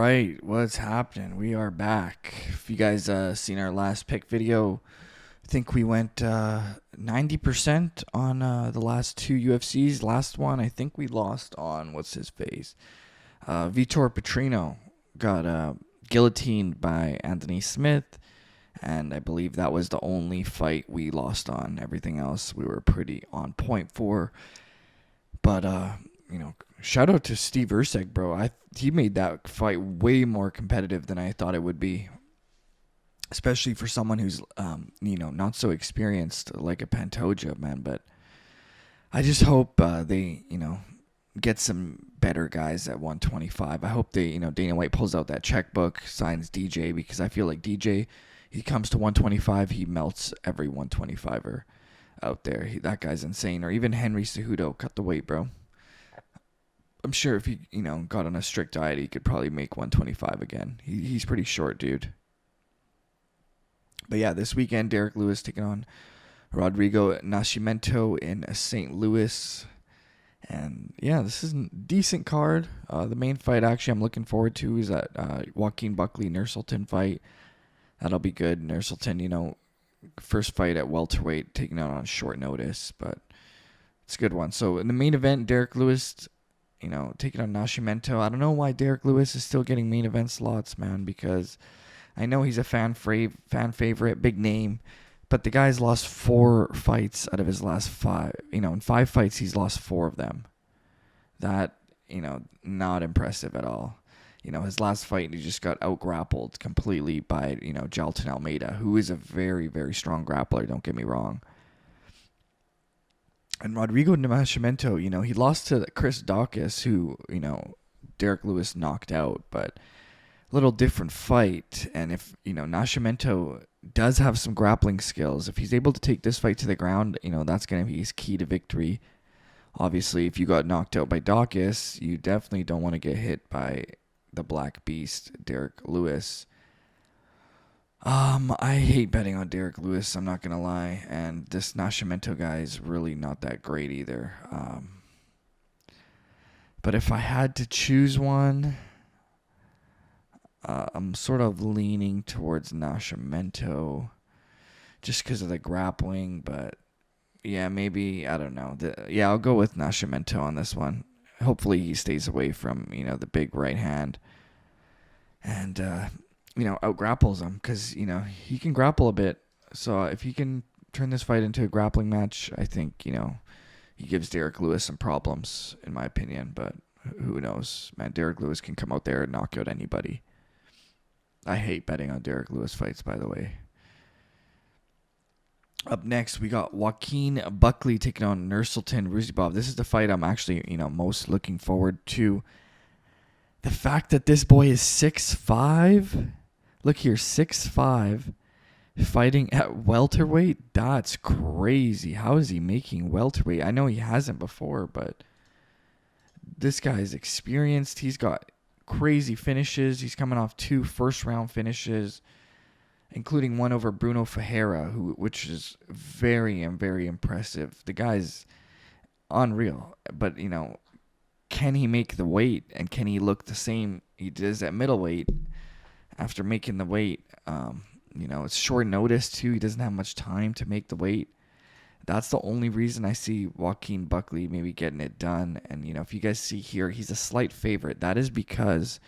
right, what's happening? We are back. If you guys seen our last pick video, I think we went 90% on the last two UFCs. Last one, I think we lost on, what's his face? Vitor Petrino got guillotined by Anthony Smith, and I believe that was the only fight we lost on. Everything else we were pretty on point for. But, shout out to Steve Erceg, bro. He made that fight way more competitive than I thought it would be, especially for someone who's, not so experienced like a Pantoja, man. But I just hope they, get some better guys at 125. I hope they, Dana White pulls out that checkbook, signs DJ, because I feel like DJ, he comes to 125, he melts every 125er out there. That guy's insane. Or even Henry Cejudo, cut the weight, bro. I'm sure if he, got on a strict diet, he could probably make 125 again. He's pretty short, dude. But yeah, this weekend, Derek Lewis taking on Rodrigo Nascimento in St. Louis. And yeah, this is a decent card. The main fight, actually, I'm looking forward to is that Joaquin Buckley Nursulton fight. That'll be good. Nursulton, first fight at welterweight, taking out on short notice, but it's a good one. So in the main event, Derek Lewis, taking on Nascimento. I don't know why Derek Lewis is still getting main event slots, man, because I know he's a fan favorite, big name, but the guy's lost 4 fights out of his last 5. In 5 fights, he's lost 4 of them. That, not impressive at all. His last fight, he just got out-grappled completely by, Jalton Almeida, who is a very, very strong grappler, don't get me wrong. And Rodrigo Nascimento, he lost to Chris Daukaus, who, Derek Lewis knocked out, but a little different fight. And if, Nascimento does have some grappling skills, if he's able to take this fight to the ground, that's going to be his key to victory. Obviously, if you got knocked out by Daukaus, you definitely don't want to get hit by the Black Beast, Derek Lewis. I hate betting on Derek Lewis, I'm not going to lie. And this Nascimento guy is really not that great either. But if I had to choose one, I'm sort of leaning towards Nascimento just because of the grappling. But yeah, maybe, I don't know. I'll go with Nascimento on this one. Hopefully he stays away from, the big right hand. And, out-grapples him because, he can grapple a bit. So if he can turn this fight into a grappling match, I think, he gives Derek Lewis some problems, in my opinion. But who knows? Man, Derek Lewis can come out there and knock out anybody. I hate betting on Derek Lewis fights, by the way. Up next, we got Joaquin Buckley taking on Nursulton Rusibov. This is the fight I'm actually, most looking forward to. The fact that this boy is 6'5", look here, 6'5", fighting at welterweight, that's crazy. How is he making welterweight? I know he hasn't before, but this guy is experienced. He's got crazy finishes. He's coming off 2 first-round finishes, including one over Bruno Ferreira, which is very, very impressive. The guy's unreal, but, can he make the weight, and can he look the same he does at middleweight after making the weight? It's short notice, too. He doesn't have much time to make the weight. That's the only reason I see Joaquin Buckley maybe getting it done. And, if you guys see here, he's a slight favorite. That is because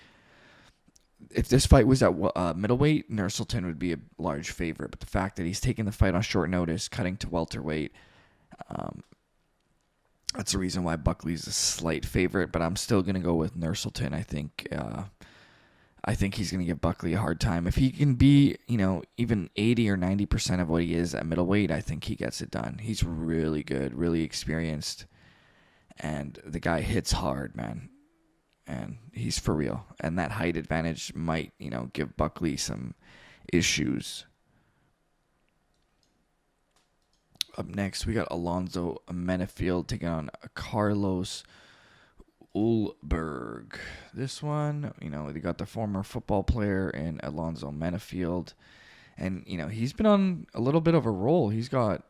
if this fight was at middleweight, Nursulton would be a large favorite. But the fact that he's taking the fight on short notice, cutting to welterweight, that's the reason why Buckley's a slight favorite. But I'm still going to go with Nursulton. I think he's going to give Buckley a hard time. If he can be, even 80 or 90% of what he is at middleweight, I think he gets it done. He's really good, really experienced. And the guy hits hard, man. And he's for real. And that height advantage might, give Buckley some issues. Up next, we got Alonzo Menifield taking on Carlos Ulberg. This one, they got the former football player in Alonzo Menifield. And, he's been on a little bit of a roll. He's got,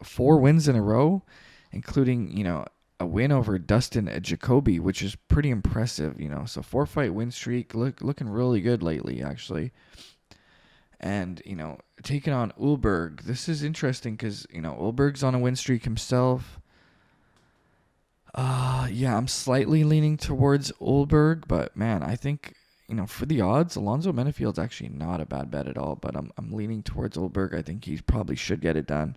4 wins in a row, including, a win over Dustin Jacoby, which is pretty impressive, you know. So 4-fight win streak, looking really good lately, actually. And, you know, taking on Ulberg. This is interesting because, you know, Ulberg's on a win streak himself. Yeah, I'm slightly leaning towards Ulberg, but man, I think, you know, for the odds, Alonzo Menifield's actually not a bad bet at all, but I'm leaning towards Ulberg. I think he probably should get it done.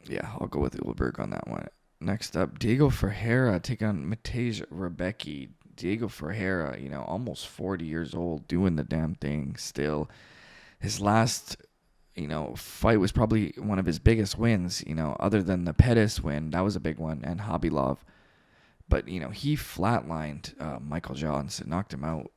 Yeah, I'll go with Ulberg on that one. Next up, Diego Ferreira taking on Matej Rebecky. Diego Ferreira, you know, almost 40 years old, doing the damn thing still. His last, you know, fight was probably one of his biggest wins, you know, other than the Pettis win. That was a big one, and Khabibov. But, you know, he flatlined Michael Johnson, knocked him out.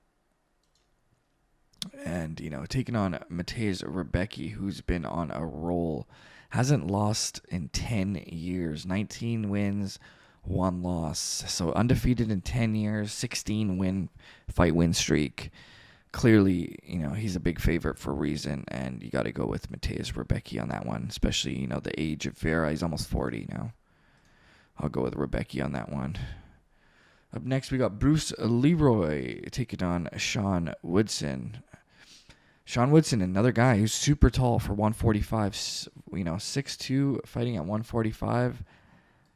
And, you know, taking on Matej Rebecky, who's been on a roll. Hasn't lost in 10 years. 19 wins, 1 loss. So undefeated in 10 years, 16 fight win streak. Clearly, you know, he's a big favorite for a reason, and you got to go with Matej Rebecky on that one, especially, you know, the age of Ferreira. He's almost 40 now. I'll go with Rebecky on that one. Up next, we got Bruce Leroy taking on Sean Woodson. Sean Woodson, another guy who's super tall for 145, you know, 6'2", fighting at 145.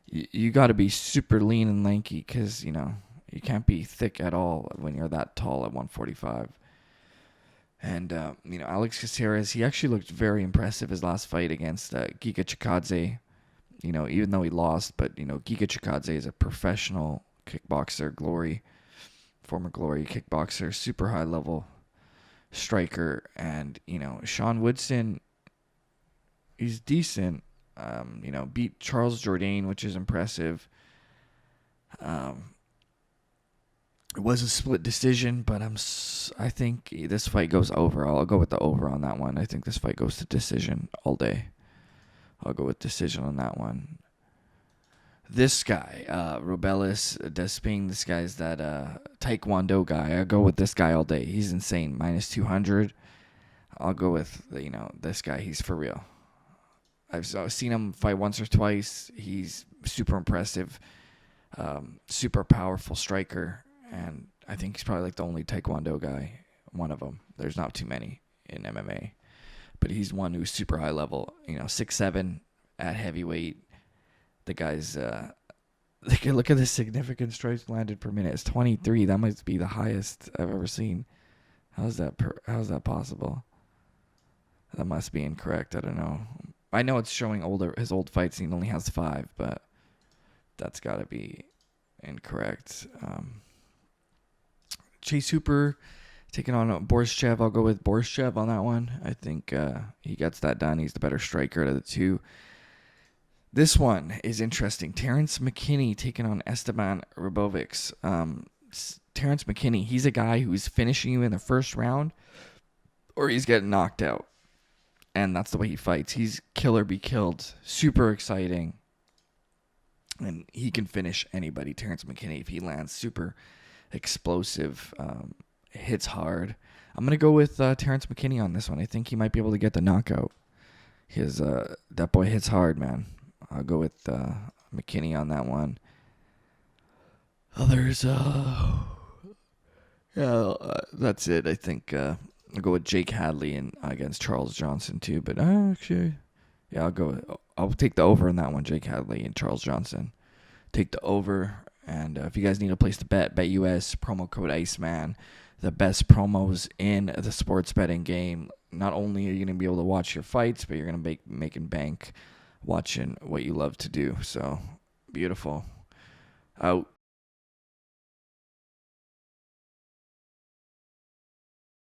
You got to be super lean and lanky because, you know, you can't be thick at all when you're that tall at 145. And, you know, Alex Caceres, he actually looked very impressive his last fight against Giga Chikadze. You know, even though he lost, but, you know, Giga Chikadze is a professional kickboxer, former Glory kickboxer, super high level striker. And, you know, Sean Woodson, he's decent. You know, beat Charles Jourdain, which is impressive. It was a split decision, but I think this fight goes over. I'll go with the over on that one. I think this fight goes to decision all day. I'll go with decision on that one. This guy, Robelis Desping, this guy's that Taekwondo guy. I'll go with this guy all day. He's insane. Minus 200. I'll go with, you know, this guy. He's for real. I've seen him fight once or twice. He's super impressive. Super powerful striker. And I think he's probably like the only Taekwondo guy. One of them. There's not too many in MMA. But he's one who's super high level. You know, 6'7" at heavyweight. The guy's, look at the significant strikes landed per minute. It's 23. That might be the highest I've ever seen. How's that possible? That must be incorrect. I don't know. I know it's showing his old fights. He only has 5, but that's got to be incorrect. Chase Hooper taking on Borischev. I'll go with Borischev on that one. I think he gets that done. He's the better striker out of the two. This one is interesting. Terrence McKinney taking on Esteban Ribovics. Terrence McKinney, he's a guy who's finishing you in the first round or he's getting knocked out. And that's the way he fights. He's kill or be killed. Super exciting. And he can finish anybody, Terrence McKinney, if he lands super explosive, hits hard. I'm going to go with Terrence McKinney on this one. I think he might be able to get the knockout. That boy hits hard, man. I'll go with McKinney on that one. Others, that's it. I think I'll go with Jake Hadley against Charles Johnson too. But actually, yeah, I'll take the over on that one. Jake Hadley and Charles Johnson. Take the over. And if you guys need a place to bet, BetUS, promo code Iceman. The best promos in the sports betting game. Not only are you going to be able to watch your fights, but you're going to be making bank watching what you love to do. So, beautiful. Out.